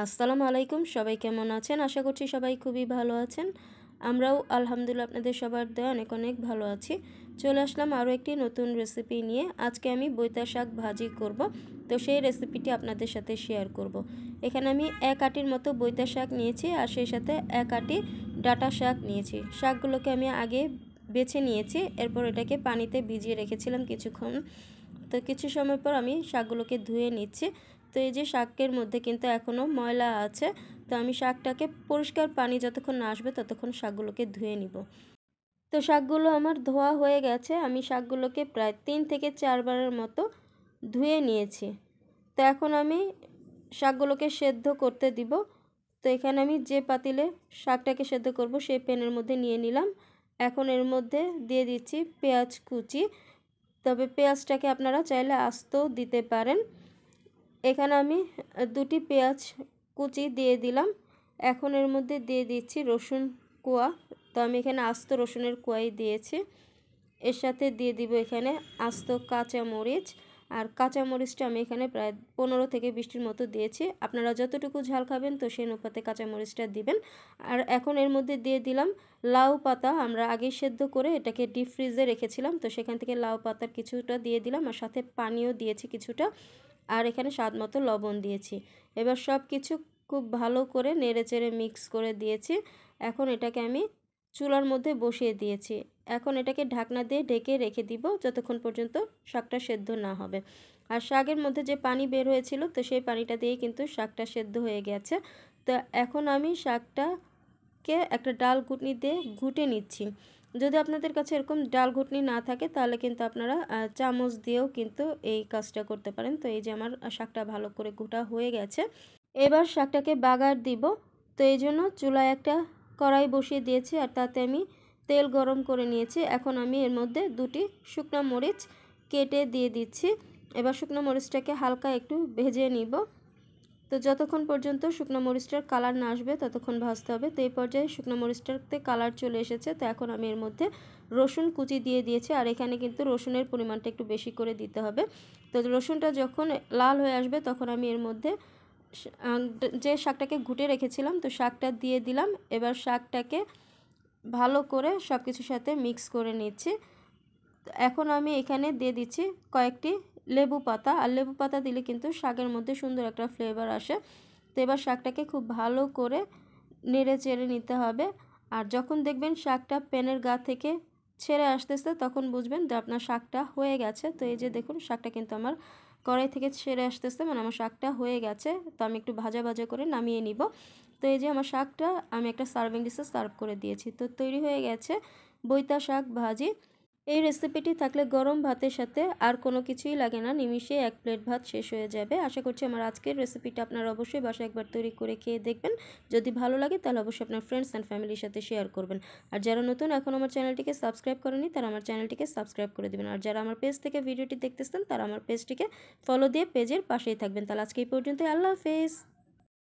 আসসালামু আলাইকুম। সবাই কেমন আছেন? আশা করছি সবাই খুবই ভালো আছেন। আমরাও আলহামদুলিল্লাহ আপনাদের সবার দয়ায় অনেক অনেক ভালো আছি। চলে আসলাম আরও একটি নতুন রেসিপি নিয়ে। আজকে আমি বৈতা শাক ভাজি করব। তো সেই রেসিপিটি আপনাদের সাথে শেয়ার করব। এখানে আমি 1 আটির মতো বৈতা শাক নিয়েছি আর সেই সাথে 1 আটি ডাঁটা শাক নিয়েছি। শাকগুলোকে আমি আগে বেছে নিয়েছি, এরপর এটাকে পানিতে ভিজিয়ে রেখেছিলাম কিছুক্ষণ। তো কিছু সময় পর আমি শাকগুলোকে ধুয়ে নিচ্ছি। তো এই যে শাকের মধ্যে কিন্তু এখনও ময়লা আছে, তো আমি শাকটাকে পরিষ্কার পানি যতক্ষণ না আসবে ততক্ষণ শাকগুলোকে ধুয়ে নিব। তো শাকগুলো আমার ধোয়া হয়ে গেছে। আমি শাকগুলোকে প্রায় 3 থেকে 4 বারের মতো ধুয়ে নিয়েছি। তো এখন আমি শাকগুলোকে সেদ্ধ করতে দিব। তো এখানে আমি যে পাতিলে শাকটাকে সেদ্ধ করব সেই প্যানের মধ্যে নিয়ে নিলাম। এখন এর মধ্যে দিয়ে দিচ্ছি পেঁয়াজ কুচি। তবে পেঁয়াজটাকে আপনারা চাইলে আস্তও দিতে পারেন। এখানে আমি 2টি পেঁয়াজ কুচি দিয়ে দিলাম। এখন এর মধ্যে দিয়ে দিচ্ছি রসুন কোয়া। তো আমি এখানে আস্ত রসুনের কোয়াই দিয়েছি। এর সাথে দিয়ে দিব এখানে আস্ত কাঁচামরিচ। আর কাঁচামরিচটা আমি এখানে প্রায় 15 থেকে 20টির মতো দিয়েছি। আপনারা যতটুকু ঝাল খাবেন তো সেই অনুপাতে কাঁচামরিচটা দিবেন। আর এখন এর মধ্যে দিয়ে দিলাম লাউ পাতা। আমরা আগেই সেদ্ধ করে এটাকে ডিপ ফ্রিজে রেখেছিলাম, তো সেখান থেকে লাউ পাতার কিছুটা দিয়ে দিলাম আর সাথে পানিও দিয়েছি কিছুটা। আর এখানে স্বাদ মতো লবণ দিয়েছি। এবার সব কিছু খুব ভালো করে নেড়েচেড়ে মিক্স করে দিয়েছি। এখন এটাকে আমি চুলার মধ্যে বসিয়ে দিয়েছি। এখন এটাকে ঢাকনা দিয়ে ঢেকে রেখে দিব যতক্ষণ পর্যন্ত শাকটা সেদ্ধ না হবে। আর শাকের মধ্যে যে পানি বের হয়েছিল তো সেই পানিটা দিয়েই কিন্তু শাকটা সেদ্ধ হয়ে গেছে। তো এখন আমি শাকটাকে একটা ডাল ঘুটনি দিয়ে ঘুটে নিচ্ছি। যদি আপনাদের কাছে এরকম ডাল ঘুটনি না থাকে তাহলে কিন্তু আপনারা চামচ দিয়েও কিন্তু এই কাজটা করতে পারেন। তো এই যে আমার শাকটা ভালো করে ঘুটা হয়ে গেছে। এবার শাকটাকে বাগার দিব। তো এই জন্য চুলায় একটা কড়াই বসিয়ে দিয়েছি আর তাতে আমি তেল গরম করে নিয়েছি। এখন আমি এর মধ্যে 2টি শুকনো মরিচ কেটে দিয়ে দিচ্ছি। এবার শুকনো মরিচটাকে হালকা একটু ভেজে নিব। তো যতক্ষণ পর্যন্ত শুকনো মরিচটার কালার না আসবে ততক্ষণ ভাজতে হবে। তো এই পর্যায়ে শুকনো মরিচটাতে কালার চলে এসেছে। তো এখন আমি এর মধ্যে রসুন কুচি দিয়ে দিয়েছি আর এখানে কিন্তু রসুনের পরিমাণটা একটু বেশি করে দিতে হবে। তো রসুনটা যখন লাল হয়ে আসবে তখন আমি এর মধ্যে যে শাকটাকে ঘুটে রেখেছিলাম তো শাকটা দিয়ে দিলাম। এবার শাকটাকে ভালো করে সব কিছুর সাথে মিক্স করে নিচ্ছি। এখন আমি এখানে দিয়ে দিচ্ছি কয়েকটি লেবু পাতা। আর লেবু পাতা দিলে কিন্তু শাকের মধ্যে সুন্দর একটা ফ্লেভার আসে। তো এবার শাকটাকে খুব ভালো করে নেড়ে চেড়ে নিতে হবে। আর যখন দেখবেন শাকটা প্যানের গা থেকে ছেড়ে আসতেছে তখন বুঝবেন যে আপনার শাকটা হয়ে গেছে। তো এই যে দেখুন শাকটা কিন্তু আমার কড়াই থেকে ছেড়ে আসতেছে, মানে আমার শাকটা হয়ে গেছে। তো আমি একটু ভাজা ভাজা করে নামিয়ে নিব। তো এই যে আমার শাকটা আমি একটা সার্ভিং ডিশে সার্ভ করে দিয়েছি। তো তৈরি হয়ে গেছে বৈতা শাক ভাজি। এই রেসিপিটি থাকলে গরম ভাতের সাথে আর কোনো কিছুই লাগে না, নিমিষে 1 প্লেট ভাত শেষ হয়ে যাবে। আশা করছি আমার আজকের রেসিপিটা আপনারা অবশ্যই বাসায় একবার তৈরি করে খেয়ে দেখবেন। যদি ভালো লাগে তাহলে অবশ্যই আপনার ফ্রেন্ডস অ্যান্ড ফ্যামিলির সাথে শেয়ার করবেন। আর যারা নতুন এখন আমার চ্যানেলটিকে সাবস্ক্রাইব করেনি তারা আমার চ্যানেলটিকে সাবস্ক্রাইব করে দেবেন। আর যারা আমার পেজ থেকে ভিডিওটি দেখতেছেন তারা আমার পেজটিকে ফলো দিয়ে পেজের পাশেই থাকবেন। তাহলে আজকে এই পর্যন্ত, আল্লাহ হাফেজ।